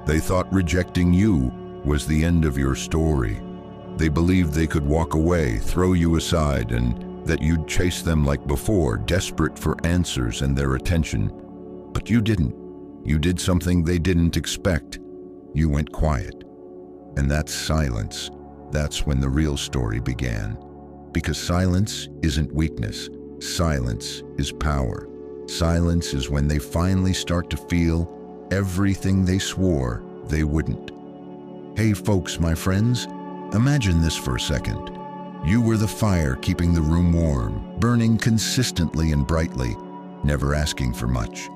They thought rejecting you was the end of your story. They believed they could walk away, throw you aside, and that you'd chase them like before, desperate for answers and their attention. But you didn't. You did something they didn't expect. You went quiet. And that silence, that's when the real story began. Because silence isn't weakness. Silence is power. Silence is when they finally start to feel everything they swore they wouldn't. Hey folks, my friends, imagine this for a second. You were the fire keeping the room warm, burning consistently and brightly, never asking for much.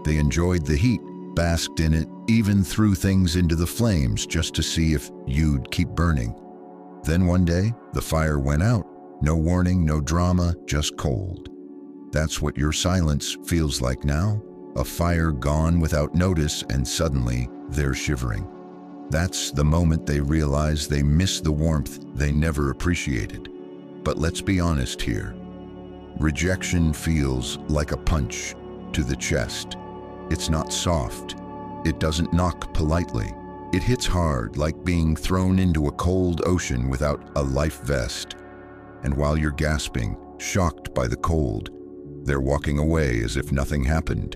They enjoyed the heat, basked in it, even threw things into the flames just to see if you'd keep burning. Then one day, the fire went out. No warning, no drama, just cold. That's what your silence feels like now. A fire gone without notice, and suddenly they're shivering. That's the moment they realize they miss the warmth they never appreciated. But let's be honest here. Rejection feels like a punch to the chest. It's not soft. It doesn't knock politely. It hits hard, like being thrown into a cold ocean without a life vest. And while you're gasping, shocked by the cold, they're walking away as if nothing happened.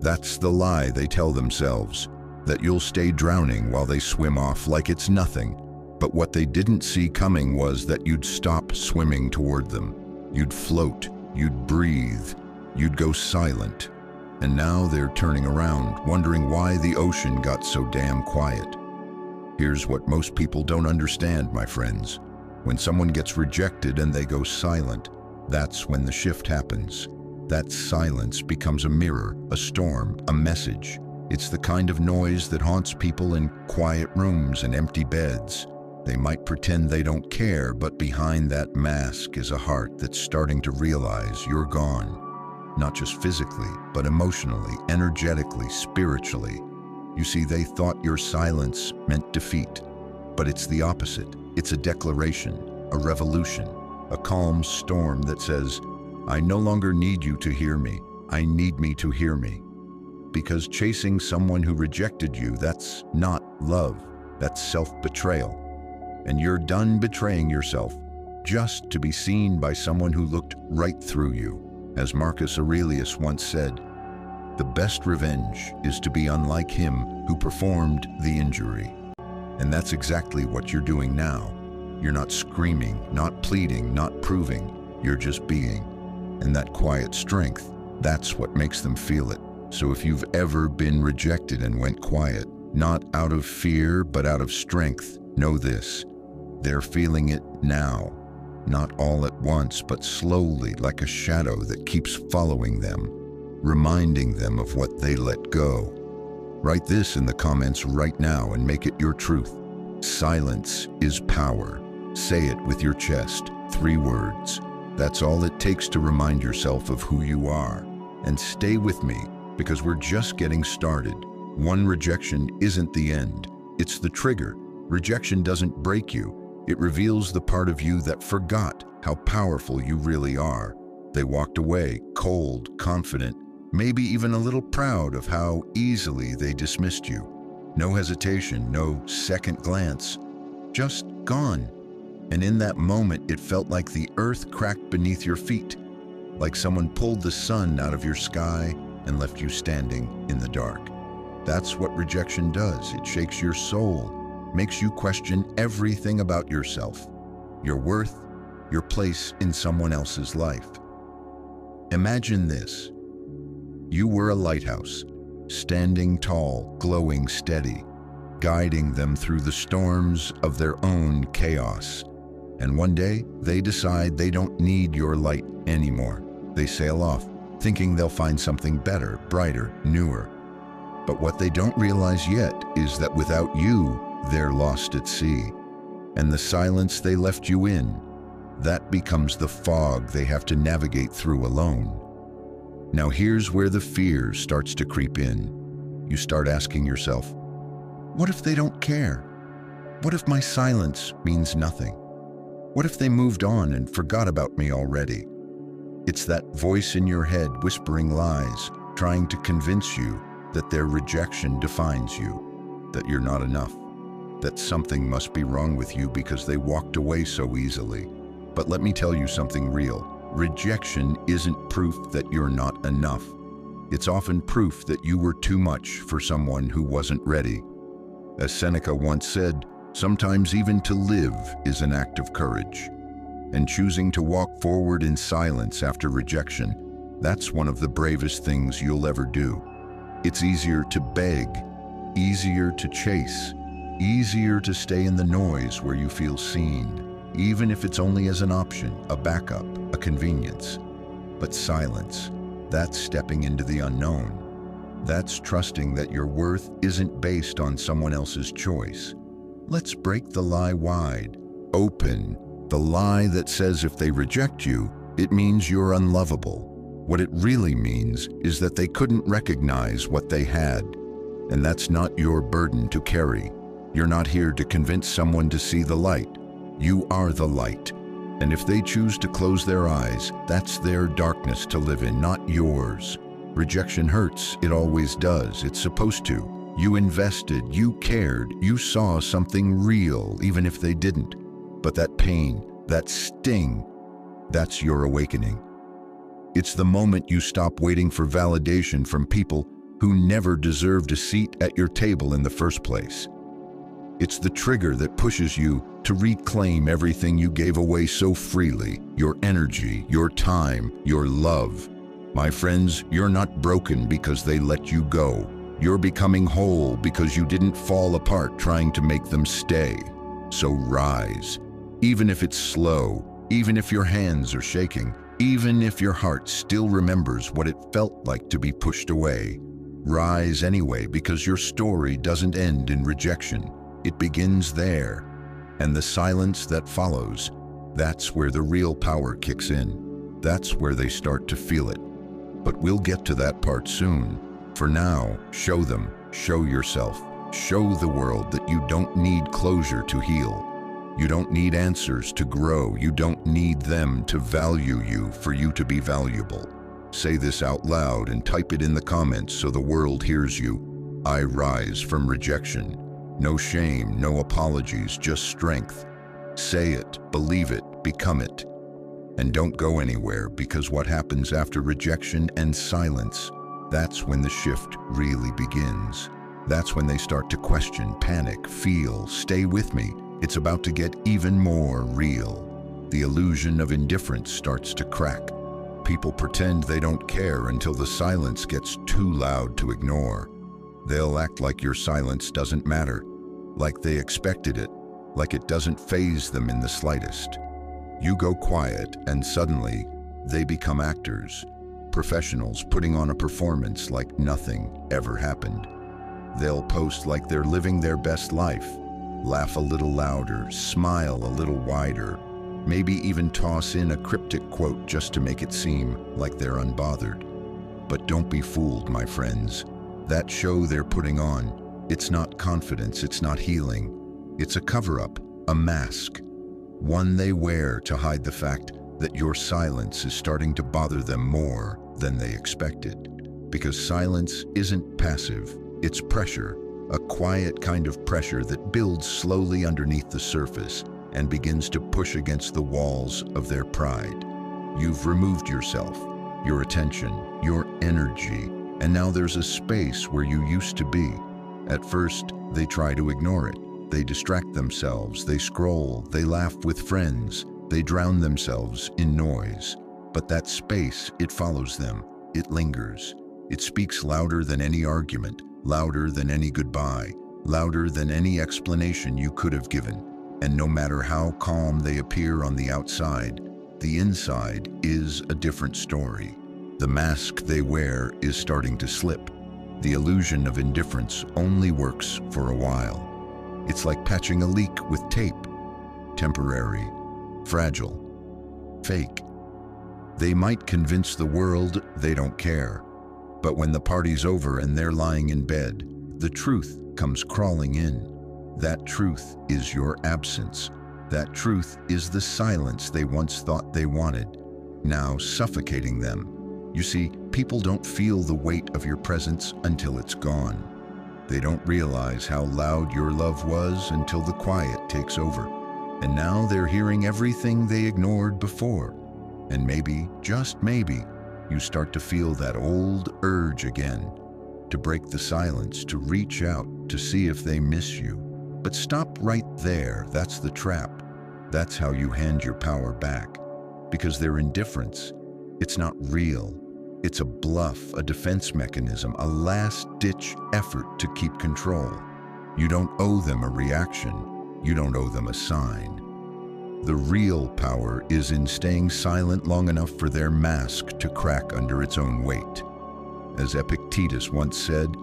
That's the lie they tell themselves, that you'll stay drowning while they swim off like it's nothing. But what they didn't see coming was that you'd stop swimming toward them. You'd float, you'd breathe, you'd go silent. And now they're turning around, wondering why the ocean got so damn quiet. Here's what most people don't understand, my friends. When someone gets rejected and they go silent, that's when the shift happens. That silence becomes a mirror, a storm, a message. It's the kind of noise that haunts people in quiet rooms and empty beds. They might pretend they don't care, but behind that mask is a heart that's starting to realize you're gone. Not just physically, but emotionally, energetically, spiritually. You see, they thought your silence meant defeat, but it's the opposite. It's a declaration, a revolution, a calm storm that says, I no longer need you to hear me. I need me to hear me. Because chasing someone who rejected you, that's not love. That's self-betrayal. And you're done betraying yourself just to be seen by someone who looked right through you. As Marcus Aurelius once said, the best revenge is to be unlike him who performed the injury. And that's exactly what you're doing now. You're not screaming, not pleading, not proving. You're just being. And that quiet strength, that's what makes them feel it. So if you've ever been rejected and went quiet, not out of fear, but out of strength, know this. They're feeling it now. Not all at once, but slowly, like a shadow that keeps following them, reminding them of what they let go. Write this in the comments right now and make it your truth. Silence is power. Say it with your chest, 3 words. That's all it takes to remind yourself of who you are. And stay with me, because we're just getting started. One rejection isn't the end. It's the trigger. Rejection doesn't break you. It reveals the part of you that forgot how powerful you really are. They walked away, cold, confident, maybe even a little proud of how easily they dismissed you. No hesitation, no second glance, just gone. And in that moment, it felt like the earth cracked beneath your feet, like someone pulled the sun out of your sky and left you standing in the dark. That's what rejection does. It shakes your soul, makes you question everything about yourself, your worth, your place in someone else's life. Imagine this. You were a lighthouse, standing tall, glowing steady, guiding them through the storms of their own chaos. And one day, they decide they don't need your light anymore. They sail off, thinking they'll find something better, brighter, newer. But what they don't realize yet is that without you, they're lost at sea. And the silence they left you in, that becomes the fog they have to navigate through alone. Now here's where the fear starts to creep in. You start asking yourself, what if they don't care? What if my silence means nothing? What if they moved on and forgot about me already? It's that voice in your head whispering lies, trying to convince you that their rejection defines you. that you're not enough, that something must be wrong with you because they walked away so easily. But let me tell you something real. Rejection isn't proof that you're not enough. It's often proof that you were too much for someone who wasn't ready. As Seneca once said, sometimes even to live is an act of courage. And choosing to walk forward in silence after rejection, that's one of the bravest things you'll ever do. It's easier to beg, easier to chase, easier to stay in the noise where you feel seen, even if it's only as an option, a backup, a convenience. But silence, that's stepping into the unknown. That's trusting that your worth isn't based on someone else's choice. Let's break the lie wide, open, the lie that says if they reject you, it means you're unlovable. What it really means is that they couldn't recognize what they had. And that's not your burden to carry. You're not here to convince someone to see the light. You are the light. And if they choose to close their eyes, that's their darkness to live in, not yours. Rejection hurts, it always does, it's supposed to. You invested, you cared, you saw something real, even if they didn't. But that pain, that sting, that's your awakening. It's the moment you stop waiting for validation from people who never deserved a seat at your table in the first place. It's the trigger that pushes you to reclaim everything you gave away so freely, your energy, your time, your love. My friends, you're not broken because they let you go. You're becoming whole because you didn't fall apart trying to make them stay. So rise. Even if it's slow, even if your hands are shaking, even if your heart still remembers what it felt like to be pushed away. Rise anyway, because your story doesn't end in rejection. It begins there. And the silence that follows, that's where the real power kicks in. That's where they start to feel it. But we'll get to that part soon. For now, show them, show yourself, show the world that you don't need closure to heal. You don't need answers to grow. You don't need them to value you for you to be valuable. Say this out loud and type it in the comments so the world hears you. I rise from rejection. No shame, no apologies, just strength. Say it, believe it, become it. And don't go anywhere, because what happens after rejection and silence, that's when the shift really begins. That's when they start to question, panic, feel, stay with me. It's about to get even more real. The illusion of indifference starts to crack. People pretend they don't care until the silence gets too loud to ignore. They'll act like your silence doesn't matter, like they expected it, like it doesn't faze them in the slightest. You go quiet and suddenly they become actors, professionals putting on a performance like nothing ever happened. They'll post like they're living their best life, laugh a little louder, smile a little wider, maybe even toss in a cryptic quote just to make it seem like they're unbothered. But don't be fooled, my friends. That show they're putting on, it's not confidence, it's not healing. It's a cover-up, a mask, one they wear to hide the fact that your silence is starting to bother them more than they expected. Because silence isn't passive, it's pressure, a quiet kind of pressure that builds slowly underneath the surface and begins to push against the walls of their pride. You've removed yourself, your attention, your energy, and now there's a space where you used to be. At first, they try to ignore it. They distract themselves, they scroll, they laugh with friends, they drown themselves in noise. But that space, it follows them, it lingers. It speaks louder than any argument, louder than any goodbye, louder than any explanation you could have given. And no matter how calm they appear on the outside, the inside is a different story. The mask they wear is starting to slip. The illusion of indifference only works for a while. It's like patching a leak with tape. Temporary, fragile, fake. They might convince the world they don't care. But when the party's over and they're lying in bed, the truth comes crawling in. That truth is your absence. That truth is the silence they once thought they wanted, now suffocating them. You see, people don't feel the weight of your presence until it's gone. They don't realize how loud your love was until the quiet takes over. And now they're hearing everything they ignored before. And maybe, just maybe, you start to feel that old urge again, to break the silence, to reach out, to see if they miss you. But stop right there. That's the trap. That's how you hand your power back. Because their indifference, it's not real. It's a bluff, a defense mechanism, a last-ditch effort to keep control. You don't owe them a reaction. You don't owe them a sign. The real power is in staying silent long enough for their mask to crack under its own weight. As Epictetus once said,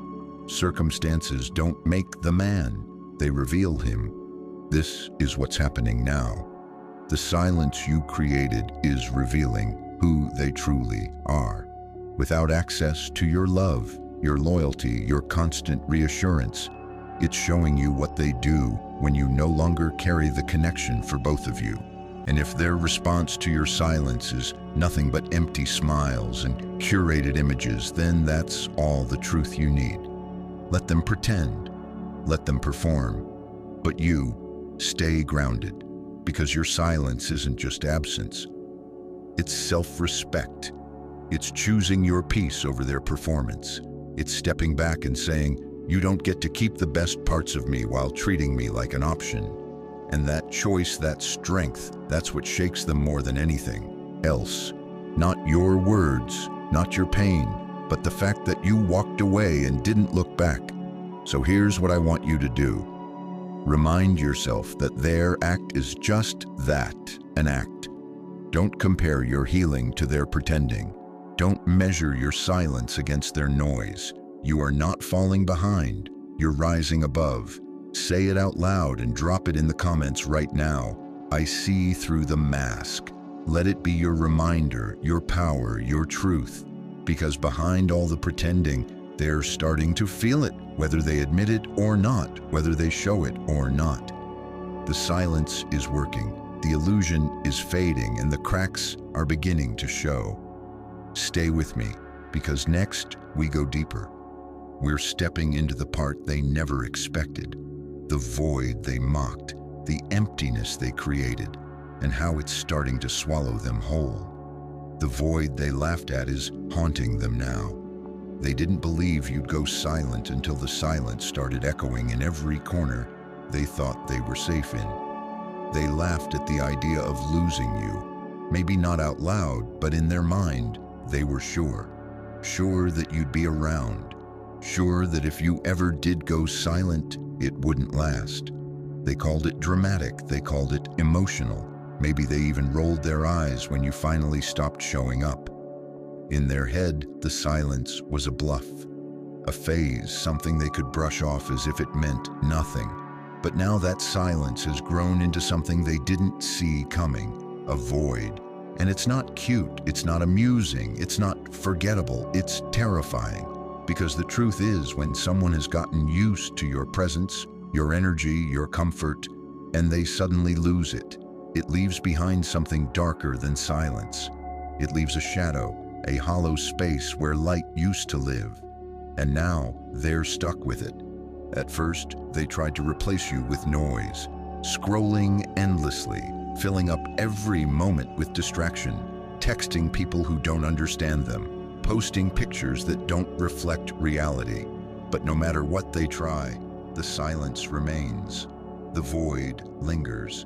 circumstances don't make the man, they reveal him. This is what's happening now. The silence you created is revealing who they truly are. Without access to your love, your loyalty, your constant reassurance, it's showing you what they do when you no longer carry the connection for both of you. And if their response to your silence is nothing but empty smiles and curated images, then that's all the truth you need. Let them pretend, let them perform, but you stay grounded, because your silence isn't just absence. It's self-respect. It's choosing your peace over their performance. It's stepping back and saying, you don't get to keep the best parts of me while treating me like an option. And that choice, that strength, that's what shakes them more than anything else. Not your words, not your pain, but the fact that you walked away and didn't look back. So here's what I want you to do. Remind yourself that their act is just that, an act. Don't compare your healing to their pretending. Don't measure your silence against their noise. You are not falling behind. You're rising above. Say it out loud and drop it in the comments right now. I see through the mask. Let it be your reminder, your power, your truth. Because behind all the pretending, they're starting to feel it, whether they admit it or not, whether they show it or not. The silence is working. The illusion is fading and the cracks are beginning to show. Stay with me, because next we go deeper. We're stepping into the part they never expected, the void they mocked, the emptiness they created, and how it's starting to swallow them whole. The void they laughed at is haunting them now. They didn't believe you'd go silent until the silence started echoing in every corner they thought they were safe in. They laughed at the idea of losing you. Maybe not out loud, but in their mind, they were sure. Sure that you'd be around. Sure that if you ever did go silent, it wouldn't last. They called it dramatic. They called it emotional. Maybe they even rolled their eyes when you finally stopped showing up. In their head, the silence was a bluff, a phase, something they could brush off as if it meant nothing. But now that silence has grown into something they didn't see coming, a void. And it's not cute, it's not amusing, it's not forgettable, it's terrifying. Because the truth is, when someone has gotten used to your presence, your energy, your comfort, and they suddenly lose it, it leaves behind something darker than silence. It leaves a shadow, a hollow space where light used to live. And now they're stuck with it. At first, they tried to replace you with noise, scrolling endlessly, filling up every moment with distraction, texting people who don't understand them, posting pictures that don't reflect reality. But no matter what they try, the silence remains. The void lingers.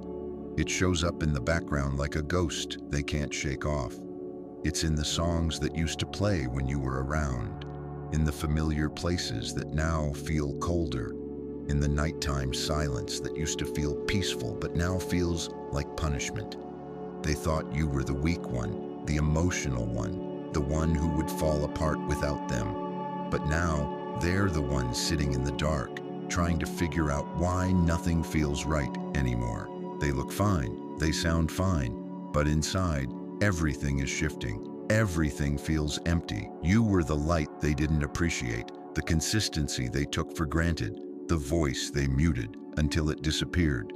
It shows up in the background like a ghost they can't shake off. It's in the songs that used to play when you were around, in the familiar places that now feel colder, in the nighttime silence that used to feel peaceful but now feels like punishment. They thought you were the weak one, the emotional one, the one who would fall apart without them. But now they're the ones sitting in the dark, trying to figure out why nothing feels right anymore. They look fine, they sound fine, but inside, everything is shifting. Everything feels empty. You were the light they didn't appreciate, the consistency they took for granted, the voice they muted until it disappeared.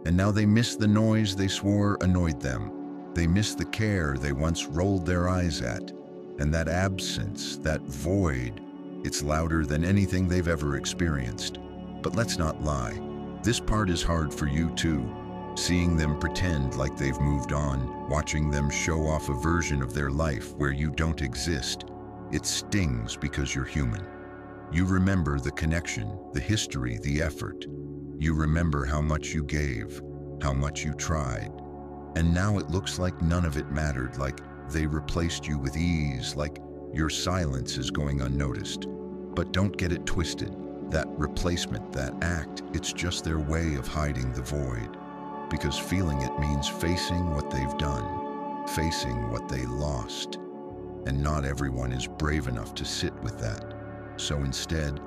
And now they miss the noise they swore annoyed them. They miss the care they once rolled their eyes at. And that absence, that void, It's louder than anything they've ever experienced. But let's not lie. This part is hard for you too. Seeing them pretend like they've moved on, watching them show off a version of their life where you don't exist. It stings because you're human. You remember the connection, the history, the effort. You remember how much you gave, how much you tried. And now it looks like none of it mattered, like they replaced you with ease, like your silence is going unnoticed. But don't get it twisted. That replacement, that act, it's just their way of hiding the void. Because feeling it means facing what they've done, facing what they lost. And not everyone is brave enough to sit with that. So instead,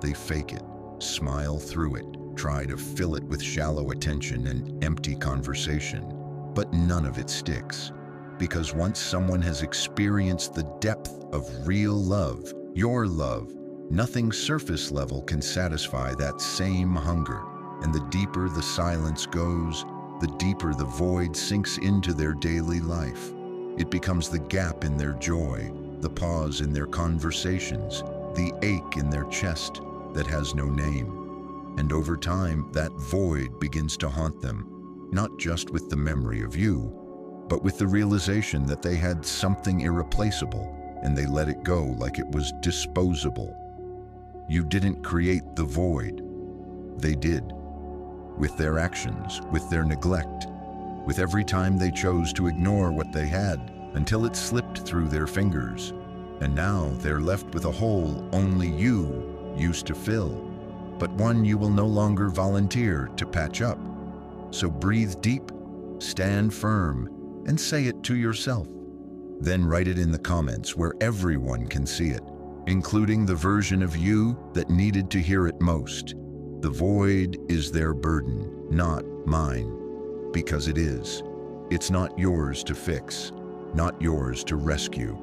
they fake it, smile through it, try to fill it with shallow attention and empty conversation. But none of it sticks. Because once someone has experienced the depth of real love, your love, nothing surface level can satisfy that same hunger. And the deeper the silence goes, the deeper the void sinks into their daily life. It becomes the gap in their joy, the pause in their conversations, the ache in their chest that has no name. And over time, that void begins to haunt them, not just with the memory of you, but with the realization that they had something irreplaceable and they let it go like it was disposable. You didn't create the void. They did. With their actions, with their neglect, with every time they chose to ignore what they had until it slipped through their fingers. And now they're left with a hole only you used to fill, but one you will no longer volunteer to patch up. So breathe deep, stand firm, and say it to yourself. Then write it in the comments where everyone can see it, including the version of you that needed to hear it most. The void is their burden, not mine, because it is. It's not yours to fix, not yours to rescue.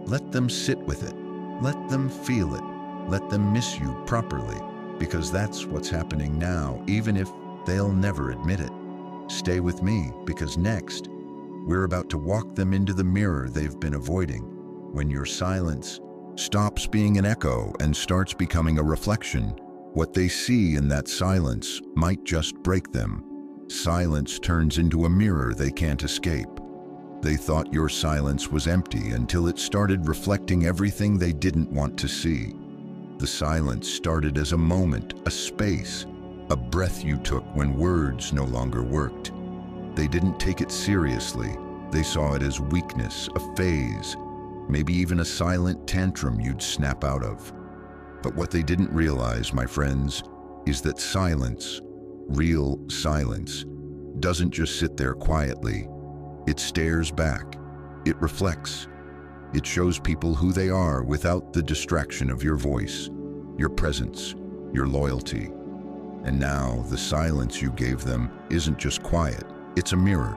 Let them sit with it. Let them feel it. Let them miss you properly, because that's what's happening now, even if they'll never admit it. Stay with me, because next, we're about to walk them into the mirror they've been avoiding, when your silence stops being an echo and starts becoming a reflection. What they see in that silence might just break them. Silence turns into a mirror they can't escape. They thought your silence was empty until it started reflecting everything they didn't want to see. The silence started as a moment, a space, a breath you took when words no longer worked. They didn't take it seriously. They saw it as weakness, a phase, maybe even a silent tantrum you'd snap out of. But what they didn't realize, my friends, is that silence, real silence, doesn't just sit there quietly. It stares back. It reflects. It shows people who they are without the distraction of your voice, your presence, your loyalty. And now the silence you gave them isn't just quiet. It's a mirror,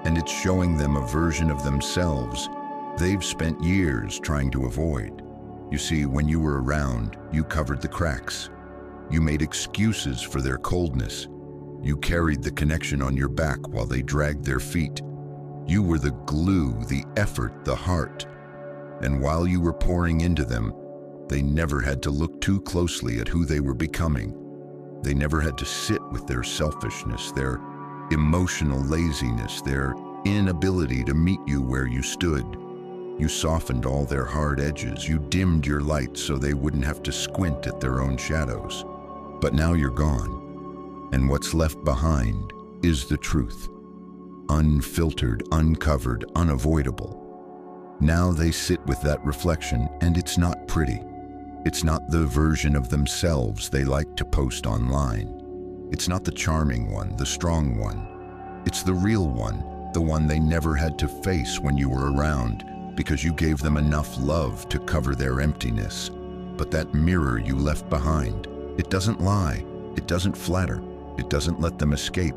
and it's showing them a version of themselves they've spent years trying to avoid. You see, when you were around, you covered the cracks. You made excuses for their coldness. You carried the connection on your back while they dragged their feet. You were the glue, the effort, the heart. And while you were pouring into them, they never had to look too closely at who they were becoming. They never had to sit with their selfishness, their emotional laziness, their inability to meet you where you stood. You softened all their hard edges. You dimmed your light so they wouldn't have to squint at their own shadows. But now you're gone, and what's left behind is the truth. Unfiltered, uncovered, unavoidable. Now they sit with that reflection, and it's not pretty. It's not the version of themselves they like to post online. It's not the charming one, the strong one. It's the real one, the one they never had to face when you were around, because you gave them enough love to cover their emptiness. But that mirror you left behind, it doesn't lie, it doesn't flatter, it doesn't let them escape.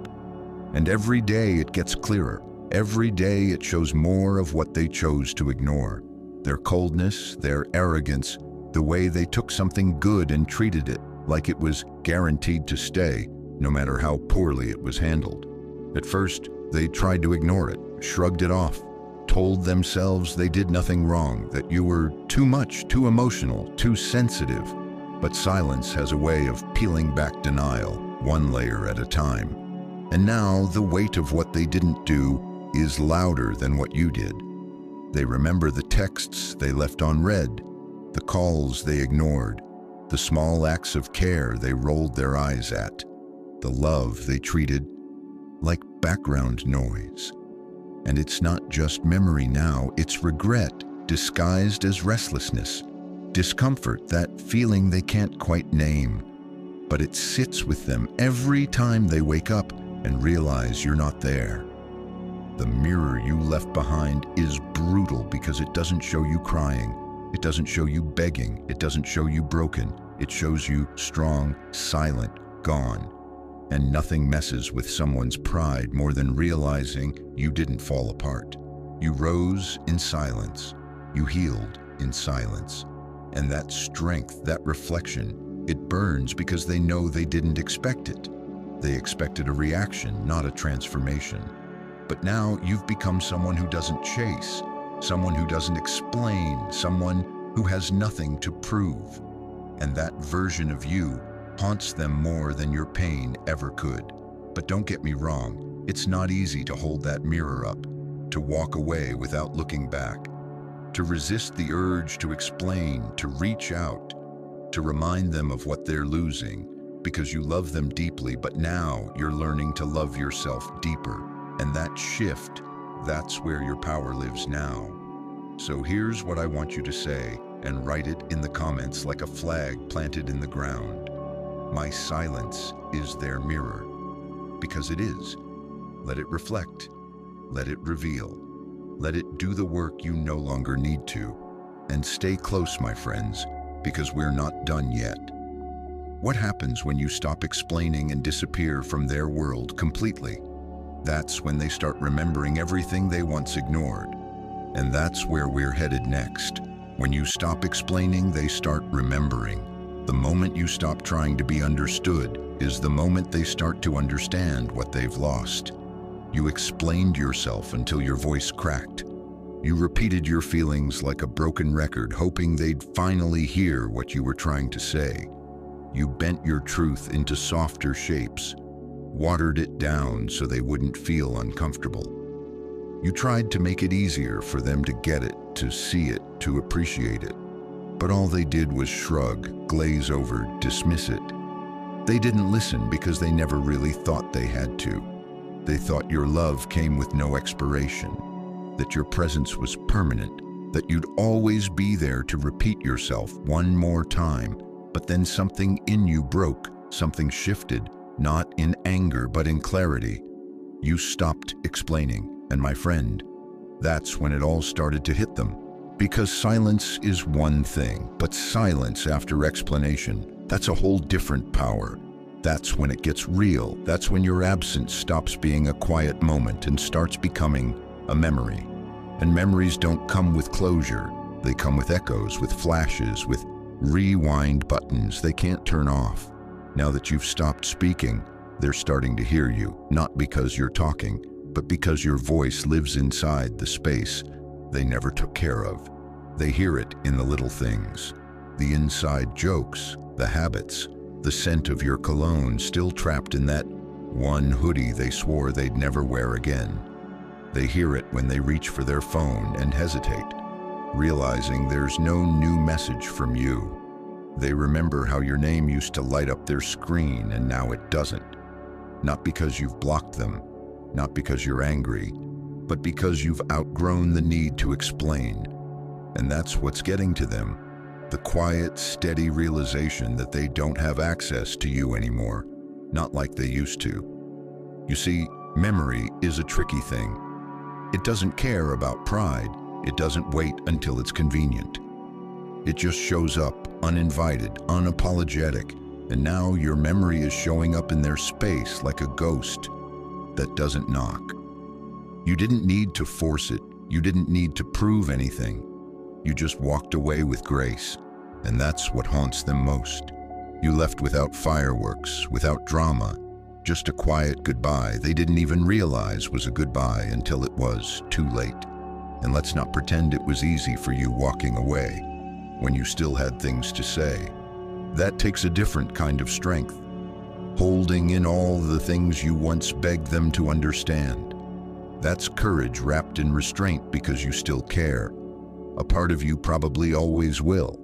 And every day it gets clearer. Every day it shows more of what they chose to ignore. Their coldness, their arrogance, the way they took something good and treated it like it was guaranteed to stay, no matter how poorly it was handled. At first, they tried to ignore it, shrugged it off, told themselves they did nothing wrong, that you were too much, too emotional, too sensitive. But silence has a way of peeling back denial, one layer at a time. And now the weight of what they didn't do is louder than what you did. They remember the texts they left unread, the calls they ignored, the small acts of care they rolled their eyes at, the love they treated like background noise. And it's not just memory now, it's regret disguised as restlessness, discomfort, that feeling they can't quite name. But it sits with them every time they wake up and realize you're not there. The mirror you left behind is brutal because it doesn't show you crying, it doesn't show you begging, it doesn't show you broken. It shows you strong, silent, gone. And nothing messes with someone's pride more than realizing you didn't fall apart. You rose in silence. You healed in silence. And that strength, that reflection, it burns because they know they didn't expect it. They expected a reaction, not a transformation. But now you've become someone who doesn't chase, someone who doesn't explain, someone who has nothing to prove. And that version of you haunts them more than your pain ever could. But don't get me wrong, it's not easy to hold that mirror up, to walk away without looking back, to resist the urge to explain, to reach out, to remind them of what they're losing, because you love them deeply, but now you're learning to love yourself deeper. And that shift, that's where your power lives now. So here's what I want you to say, and write it in the comments like a flag planted in the ground. My silence is their mirror. Because it is. Let it reflect. Let it reveal. Let it do the work you no longer need to. And stay close, my friends, because we're not done yet. What happens when you stop explaining and disappear from their world completely? That's when they start remembering everything they once ignored. And that's where we're headed next. When you stop explaining, they start remembering. The moment you stop trying to be understood is the moment they start to understand what they've lost. You explained yourself until your voice cracked. You repeated your feelings like a broken record, hoping they'd finally hear what you were trying to say. You bent your truth into softer shapes, watered it down so they wouldn't feel uncomfortable. You tried to make it easier for them to get it, to see it, to appreciate it. But all they did was shrug, glaze over, dismiss it. They didn't listen because they never really thought they had to. They thought your love came with no expiration, that your presence was permanent, that you'd always be there to repeat yourself one more time. But then something in you broke, something shifted, not in anger but in clarity. You stopped explaining. And my friend, that's when it all started to hit them. Because silence is one thing, but silence after explanation, that's a whole different power. That's when it gets real. That's when your absence stops being a quiet moment and starts becoming a memory. And memories don't come with closure. They come with echoes, with flashes, with rewind buttons they can't turn off. Now that you've stopped speaking, they're starting to hear you, not because you're talking, but because your voice lives inside the space they never took care of. They hear it in the little things, the inside jokes, the habits, the scent of your cologne still trapped in that one hoodie they swore they'd never wear again. They hear it when they reach for their phone and hesitate, realizing there's no new message from you. They remember how your name used to light up their screen and now it doesn't. Not because you've blocked them, not because you're angry, but because you've outgrown the need to explain. And that's what's getting to them. The quiet, steady realization that they don't have access to you anymore, not like they used to. You see, memory is a tricky thing. It doesn't care about pride. It doesn't wait until it's convenient. It just shows up, uninvited, unapologetic, and now your memory is showing up in their space like a ghost that doesn't knock. You didn't need to force it. You didn't need to prove anything. You just walked away with grace, and that's what haunts them most. You left without fireworks, without drama, just a quiet goodbye they didn't even realize was a goodbye until it was too late. And let's not pretend it was easy for you walking away when you still had things to say. That takes a different kind of strength, holding in all the things you once begged them to understand. That's courage wrapped in restraint because you still care. A part of you probably always will.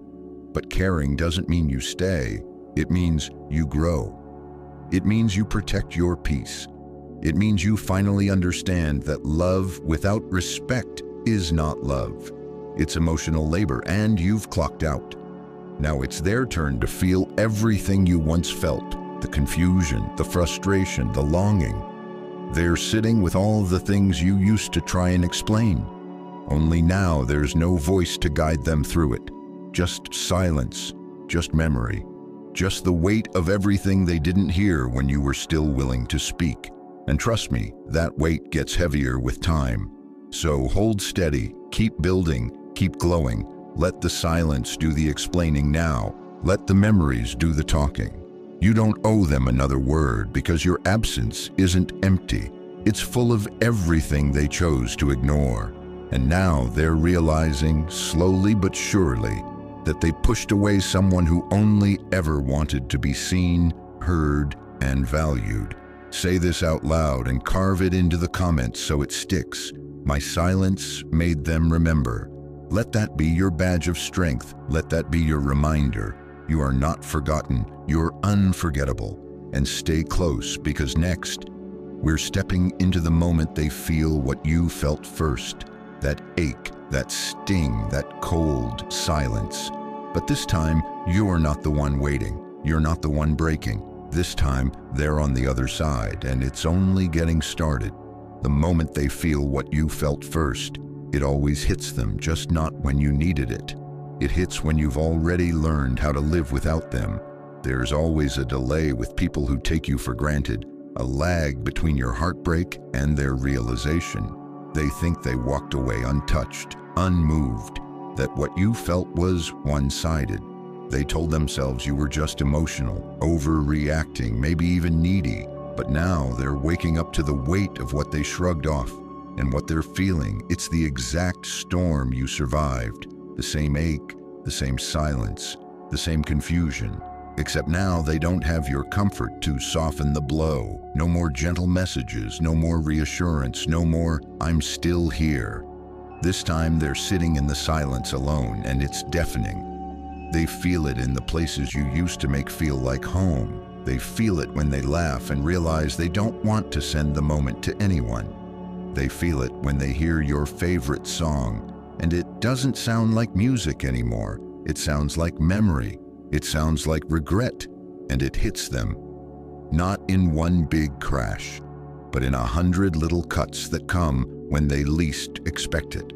But caring doesn't mean you stay. It means you grow. It means you protect your peace. It means you finally understand that love without respect is not love. It's emotional labor, and you've clocked out. Now it's their turn to feel everything you once felt, the confusion, the frustration, the longing. They're sitting with all the things you used to try and explain. Only now there's no voice to guide them through it. Just silence, just memory, just the weight of everything they didn't hear when you were still willing to speak. And trust me, that weight gets heavier with time. So hold steady, keep building, keep glowing. Let the silence do the explaining now. Let the memories do the talking. You don't owe them another word because your absence isn't empty. It's full of everything they chose to ignore. And now they're realizing, slowly but surely, that they pushed away someone who only ever wanted to be seen, heard, and valued. Say this out loud and carve it into the comments so it sticks. My silence made them remember. Let that be your badge of strength. Let that be your reminder. You are not forgotten. You're unforgettable. And stay close, because next, we're stepping into the moment they feel what you felt first. That ache, that sting, that cold silence. But this time, you're not the one waiting. You're not the one breaking. This time, they're on the other side, and it's only getting started. The moment they feel what you felt first, it always hits them, just not when you needed it. It hits when you've already learned how to live without them. There's always a delay with people who take you for granted, a lag between your heartbreak and their realization. They think they walked away untouched, unmoved, that what you felt was one-sided. They told themselves you were just emotional, overreacting, maybe even needy. But now they're waking up to the weight of what they shrugged off. And what they're feeling, it's the exact storm you survived. The same ache, the same silence, the same confusion. Except now they don't have your comfort to soften the blow. No more gentle messages, no more reassurance, no more, I'm still here. This time they're sitting in the silence alone, and it's deafening. They feel it in the places you used to make feel like home. They feel it when they laugh and realize they don't want to send the moment to anyone. They feel it when they hear your favorite song, and it doesn't sound like music anymore. It sounds like memory. It sounds like regret, and it hits them. Not in one big crash, but in 100 little cuts that come when they least expect it.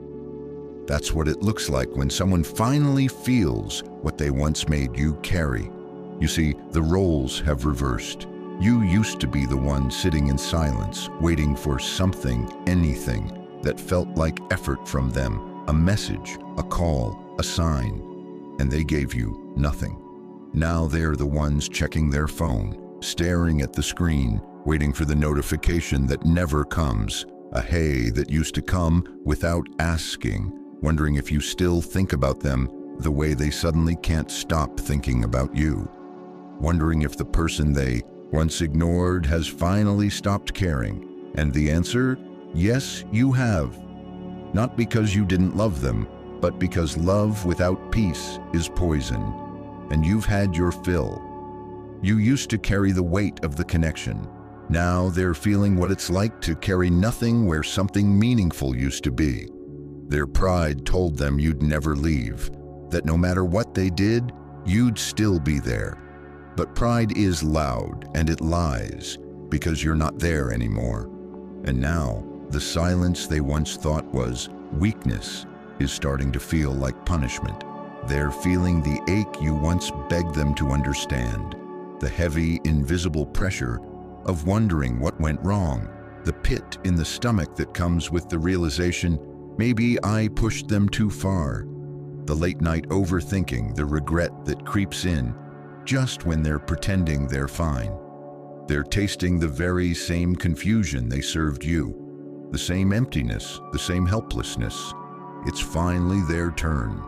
That's what it looks like when someone finally feels what they once made you carry. You see, the roles have reversed. You used to be the one sitting in silence, waiting for something, anything, that felt like effort from them, a message, a call, a sign, and they gave you nothing. Now they're the ones checking their phone, staring at the screen, waiting for the notification that never comes, a hey that used to come without asking, wondering if you still think about them the way they suddenly can't stop thinking about you. Wondering if the person they once ignored has finally stopped caring. And the answer? Yes, you have. Not because you didn't love them, but because love without peace is poison. And you've had your fill. You used to carry the weight of the connection. Now they're feeling what it's like to carry nothing where something meaningful used to be. Their pride told them you'd never leave, that no matter what they did, you'd still be there. But pride is loud, and it lies, because you're not there anymore. And now, the silence they once thought was weakness is starting to feel like punishment. They're feeling the ache you once begged them to understand, the heavy, invisible pressure of wondering what went wrong, the pit in the stomach that comes with the realization, maybe I pushed them too far, the late-night overthinking, the regret that creeps in just when they're pretending they're fine. They're tasting the very same confusion they served you, the same emptiness, the same helplessness. It's finally their turn,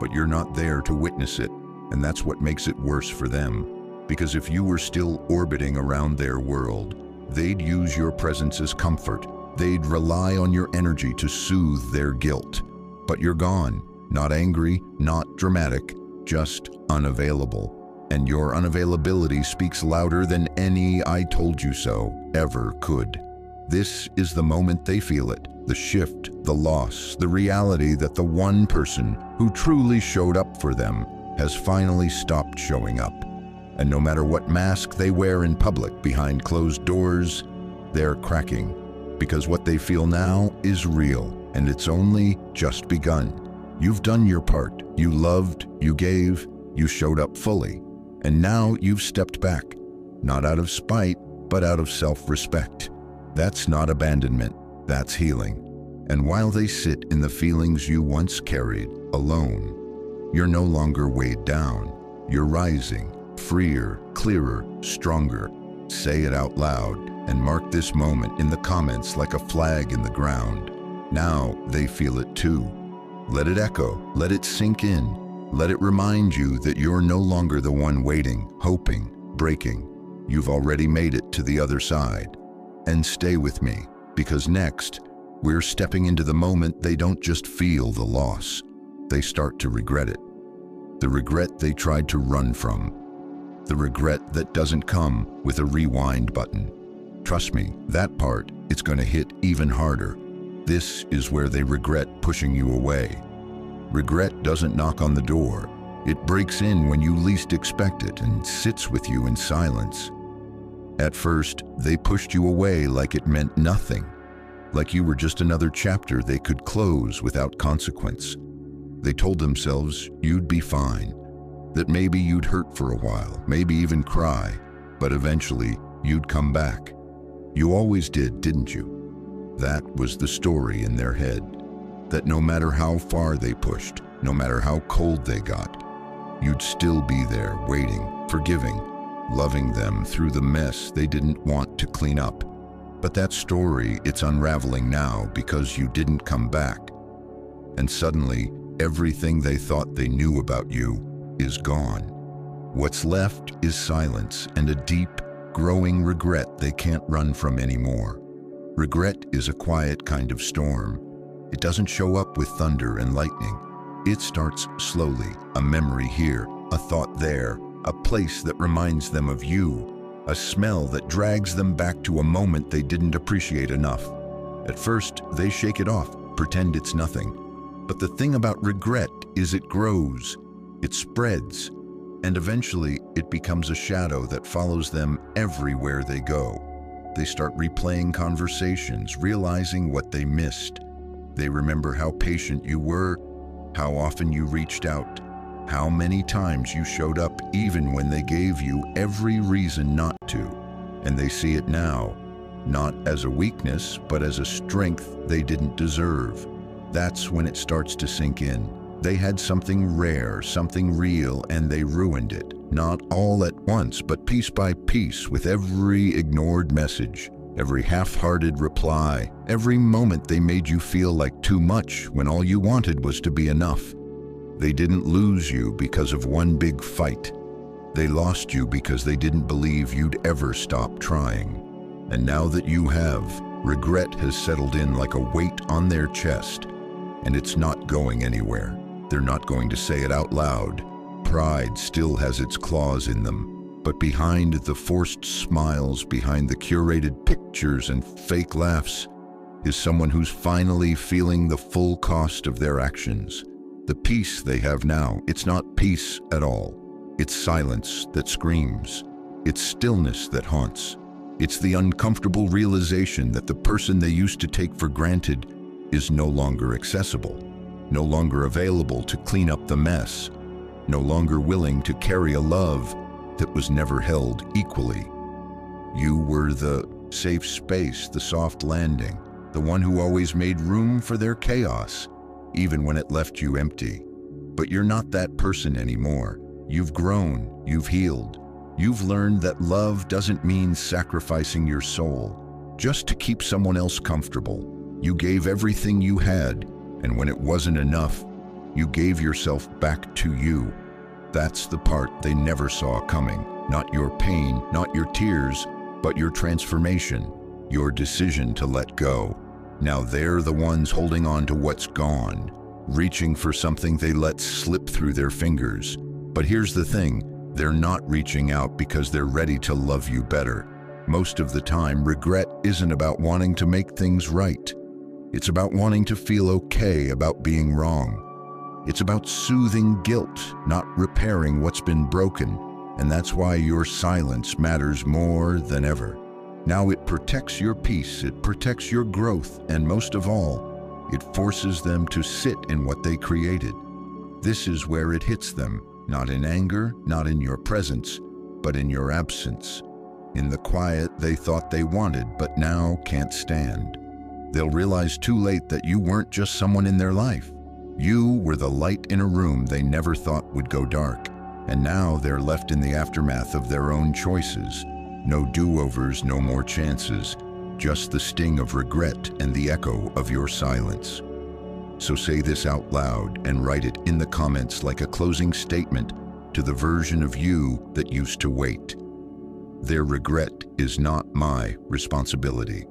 but you're not there to witness it, and that's what makes it worse for them. Because if you were still orbiting around their world, they'd use your presence as comfort. They'd rely on your energy to soothe their guilt. But you're gone, not angry, not dramatic, just unavailable. And your unavailability speaks louder than any "I told you so" ever could. This is the moment they feel it, the shift, the loss, the reality that the one person who truly showed up for them has finally stopped showing up. And no matter what mask they wear in public behind closed doors, they're cracking. Because what they feel now is real, and it's only just begun. You've done your part. You loved, you gave, you showed up fully. And now you've stepped back, not out of spite, but out of self-respect. That's not abandonment, that's healing. And while they sit in the feelings you once carried, alone, you're no longer weighed down. You're rising, freer, clearer, stronger. Say it out loud and mark this moment in the comments like a flag in the ground. Now they feel it too. Let it echo, let it sink in. Let it remind you that you're no longer the one waiting, hoping, breaking. You've already made it to the other side. And stay with me, because next, we're stepping into the moment they don't just feel the loss. They start to regret it. The regret they tried to run from. The regret that doesn't come with a rewind button. Trust me, that part, it's going to hit even harder. This is where they regret pushing you away. Regret doesn't knock on the door. It breaks in when you least expect it and sits with you in silence. At first, they pushed you away like it meant nothing, like you were just another chapter they could close without consequence. They told themselves you'd be fine, that maybe you'd hurt for a while, maybe even cry, but eventually you'd come back. You always did, didn't you? That was the story in their head, that no matter how far they pushed, no matter how cold they got, you'd still be there waiting, forgiving, loving them through the mess they didn't want to clean up. But that story, it's unraveling now because you didn't come back. And suddenly, everything they thought they knew about you is gone. What's left is silence and a deep, growing regret they can't run from anymore. Regret is a quiet kind of storm. It doesn't show up with thunder and lightning. It starts slowly, a memory here, a thought there, a place that reminds them of you, a smell that drags them back to a moment they didn't appreciate enough. At first, they shake it off, pretend it's nothing. But the thing about regret is it grows, it spreads, and eventually it becomes a shadow that follows them everywhere they go. They start replaying conversations, realizing what they missed. They remember how patient you were, how often you reached out, how many times you showed up even when they gave you every reason not to. And they see it now, not as a weakness, but as a strength they didn't deserve. That's when it starts to sink in. They had something rare, something real, and they ruined it. Not all at once, but piece by piece, with every ignored message, every half-hearted reply, every moment they made you feel like too much when all you wanted was to be enough. They didn't lose you because of one big fight. They lost you because they didn't believe you'd ever stop trying. And now that you have, regret has settled in like a weight on their chest, and it's not going anywhere. They're not going to say it out loud. Pride still has its claws in them. But behind the forced smiles, behind the curated pictures and fake laughs, is someone who's finally feeling the full cost of their actions. The peace they have now, it's not peace at all. It's silence that screams. It's stillness that haunts. It's the uncomfortable realization that the person they used to take for granted is no longer accessible, no longer available to clean up the mess, no longer willing to carry a love that was never held equally. You were the safe space, the soft landing, the one who always made room for their chaos, even when it left you empty. But you're not that person anymore. You've grown, you've healed. You've learned that love doesn't mean sacrificing your soul just to keep someone else comfortable. You gave everything you had, And when it wasn't enough, you gave yourself back to you. That's the part they never saw coming. Not your pain, not your tears, but your transformation, your decision to let go. Now they're the ones holding on to what's gone, reaching for something they let slip through their fingers. But here's the thing, they're not reaching out because they're ready to love you better. Most of the time, regret isn't about wanting to make things right. It's about wanting to feel okay about being wrong. It's about soothing guilt, not repairing what's been broken. And that's why your silence matters more than ever. Now it protects your peace, it protects your growth, and most of all, it forces them to sit in what they created. This is where it hits them, not in anger, not in your presence, but in your absence. In the quiet they thought they wanted, but now can't stand. They'll realize too late that you weren't just someone in their life. You were the light in a room they never thought would go dark. And now they're left in the aftermath of their own choices. No do-overs, no more chances, just the sting of regret and the echo of your silence. So say this out loud and write it in the comments like a closing statement to the version of you that used to wait. Their regret is not my responsibility.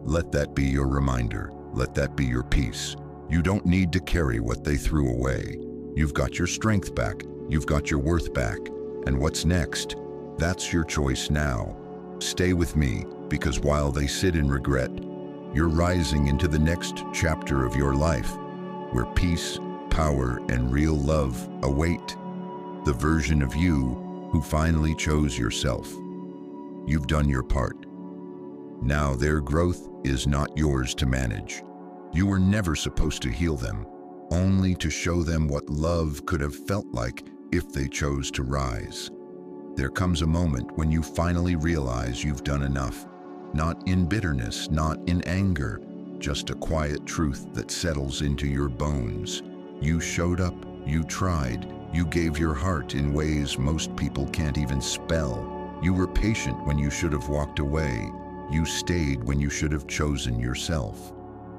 Let that be your reminder. Let that be your peace. You don't need to carry what they threw away. You've got your strength back. You've got your worth back. And what's next? That's your choice now. Stay with me, because while they sit in regret, you're rising into the next chapter of your life, where peace, power, and real love await. The version of you who finally chose yourself. You've done your part. Now their growth is not yours to manage. You were never supposed to heal them, only to show them what love could have felt like if they chose to rise. There comes a moment when you finally realize you've done enough. Not in bitterness, not in anger, just a quiet truth that settles into your bones. You showed up, you tried, you gave your heart in ways most people can't even spell. You were patient when you should have walked away. You stayed when you should have chosen yourself.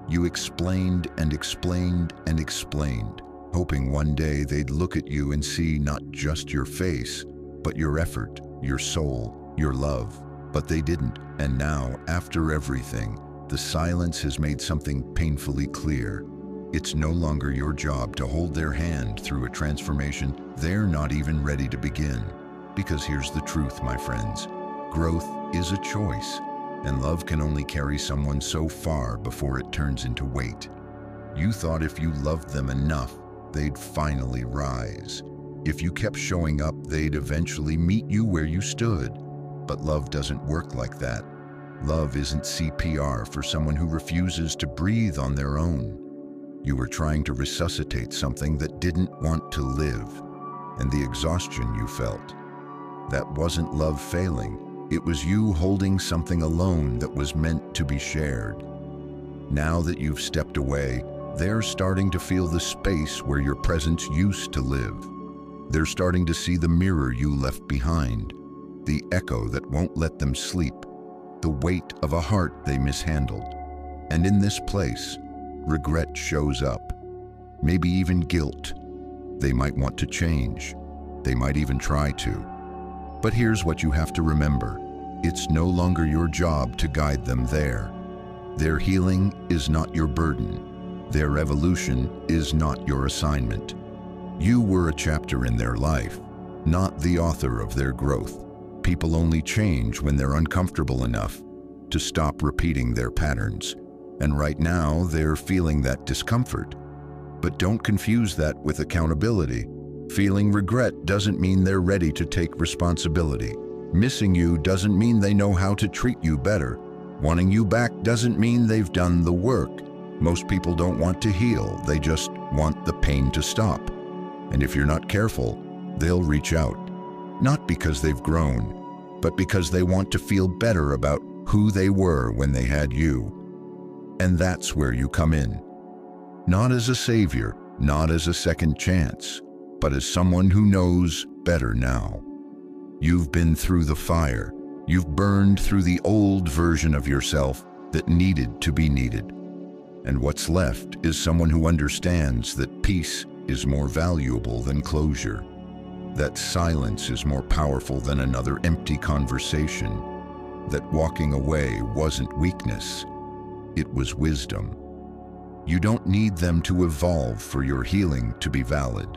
You explained and explained and explained, hoping one day they'd look at you and see not just your face, but your effort, your soul, your love. But they didn't, and now, after everything, the silence has made something painfully clear. It's no longer your job to hold their hand through a transformation they're not even ready to begin. Because here's the truth, my friends. Growth is a choice, and love can only carry someone so far before it turns into weight. You thought if you loved them enough, they'd finally rise. If you kept showing up, they'd eventually meet you where you stood. But love doesn't work like that. Love isn't CPR for someone who refuses to breathe on their own. You were trying to resuscitate something that didn't want to live. And the exhaustion you felt, that wasn't love failing. It was you holding something alone that was meant to be shared. Now that you've stepped away, they're starting to feel the space where your presence used to live. They're starting to see the mirror you left behind, the echo that won't let them sleep, the weight of a heart they mishandled. And in this place, regret shows up, maybe even guilt. They might want to change. They might even try to. But here's what you have to remember. It's no longer your job to guide them there. Their healing is not your burden. Their evolution is not your assignment. You were a chapter in their life, not the author of their growth. People only change when they're uncomfortable enough to stop repeating their patterns. And right now, they're feeling that discomfort. But don't confuse that with accountability. Feeling regret doesn't mean they're ready to take responsibility. Missing you doesn't mean they know how to treat you better. Wanting you back doesn't mean they've done the work. Most people don't want to heal, they just want the pain to stop. And if you're not careful, they'll reach out. Not because they've grown, but because they want to feel better about who they were when they had you. And that's where you come in. Not as a savior, not as a second chance, but as someone who knows better now. You've been through the fire. You've burned through the old version of yourself that needed to be needed. And what's left is someone who understands that peace is more valuable than closure, that silence is more powerful than another empty conversation, that walking away wasn't weakness, it was wisdom. You don't need them to evolve for your healing to be valid.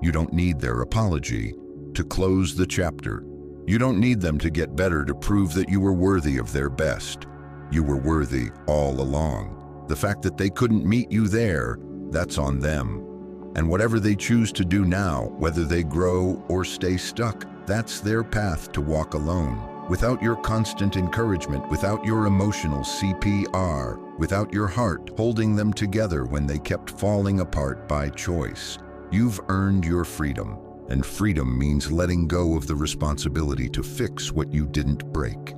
You don't need their apology to close the chapter. You don't need them to get better to prove that you were worthy of their best. You were worthy all along. The fact that they couldn't meet you there, that's on them. And whatever they choose to do now, whether they grow or stay stuck, that's their path to walk alone. Without your constant encouragement, without your emotional CPR, without your heart holding them together when they kept falling apart by choice. You've earned your freedom, and freedom means letting go of the responsibility to fix what you didn't break.